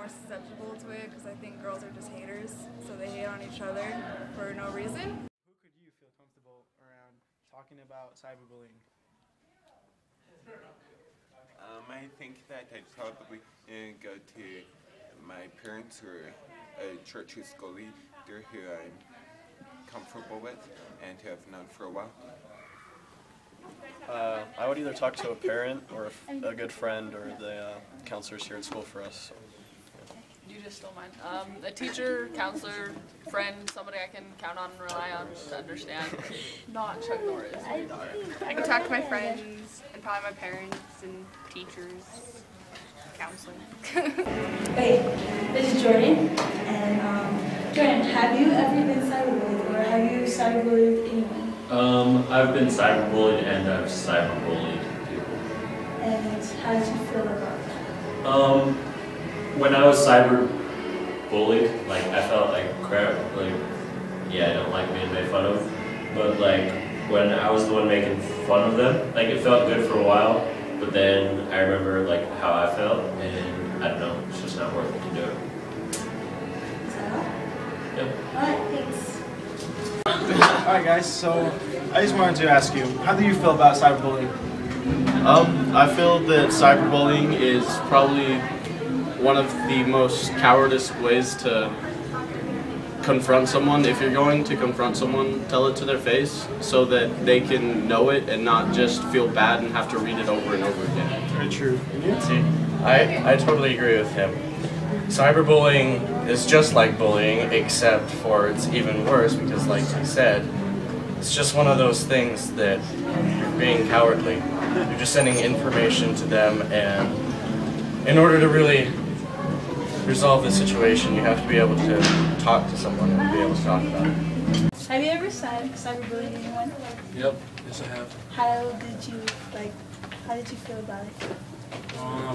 more susceptible to it because I think girls are just haters, so they hate on each other for no reason. Who could you feel comfortable around talking about cyberbullying? I think that I'd probably go to my parents or a church or school leader who I'm comfortable with and who I've known for a while. I would either talk to a parent or a good friend or the counselors here at school for us. So, yeah. You just stole mine. A teacher, counselor, friend, somebody I can count on and rely on to understand. Not Chuck Norris. I can talk to my friends and probably my parents and teachers, counseling. Hey, this is Jordan, and Jordan, have you ever been cyberbullied, or have you cyberbullied anyone? I've been cyberbullied and I've cyberbullied people. And how did you feel about that? When I was cyberbullied, like I felt like crap. Like, yeah, I don't like being made fun of. But like when I was the one making fun of them, like it felt good for a while. But then I remember like how I felt, and I don't know, it's just not worth it to do it. Is that all? Yep. Alright, thanks. Alright guys, so I just wanted to ask you, how do you feel about cyberbullying? I feel that cyberbullying is probably one of the most cowardice ways to confront someone. If you're going to confront someone, tell it to their face so that they can know it and not just feel bad and have to read it over and over again. Very true. See, I totally agree with him. Cyberbullying is just like bullying, except for it's even worse because, like he said, it's just one of those things that you're being cowardly. You're just sending information to them, and in order to really resolve the situation, you have to be able to talk to someone and be able to talk about it. Have you ever cyberbullied anyone? Yep, yes I have. How did you feel about it?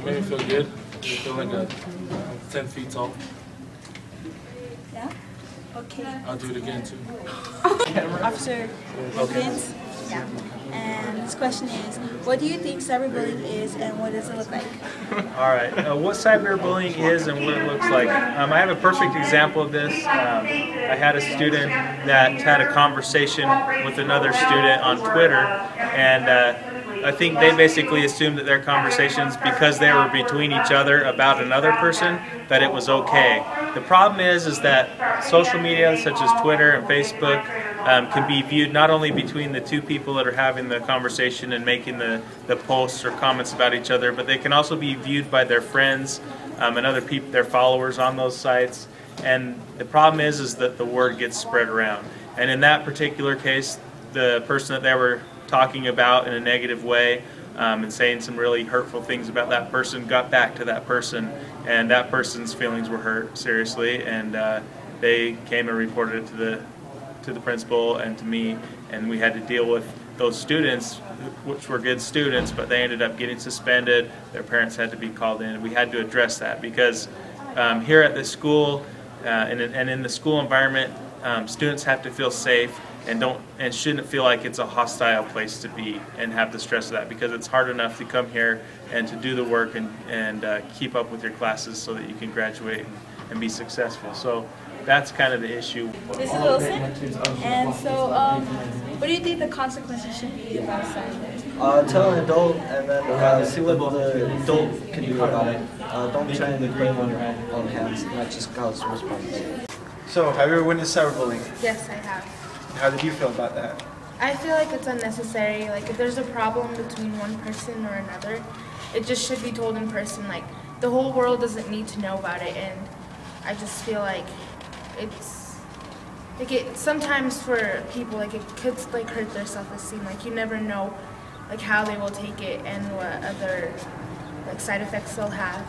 Made me feel good. I feel like I'm 10 feet tall. Yeah? Okay. I'll do it again too. Officer Wilkins? Yeah. And this question is, what do you think cyberbullying is and what does it look like? Alright, what cyberbullying is and what it looks like. I have a perfect example of this. I had a student that had a conversation with another student on Twitter, and I think they basically assumed that their conversations, because they were between each other about another person, that it was okay. The problem is that social media such as Twitter and Facebook can be viewed not only between the two people that are having the conversation and making the posts or comments about each other, but they can also be viewed by their friends and other people, their followers on those sites. And the problem is that the word gets spread around. And in that particular case, the person that they were talking about in a negative way and saying some really hurtful things about that person got back to that person, and that person's feelings were hurt seriously, and they came and reported it to the principal and to me, and we had to deal with those students, which were good students, but they ended up getting suspended. Their parents had to be called in. We had to address that because here at the school and in the school environment, students have to feel safe and shouldn't feel like it's a hostile place to be and have the stress of that, because it's hard enough to come here and to do the work and keep up with your classes so that you can graduate and be successful. So that's kind of the issue. This is Wilson, and so what do you think the consequences should be about cyberbullying? Tell an adult and then see what the adult can do about it. Don't try and put it on your own hands, not just cause responsibility. So, have you ever witnessed cyberbullying? Yes, I have. How did you feel about that? I feel like it's unnecessary. Like if there's a problem between one person or another, it just should be told in person. Like the whole world doesn't need to know about it, and I just feel like it's like it sometimes for people like it could like hurt their self-esteem. Like you never know like how they will take it and what other like side effects they'll have.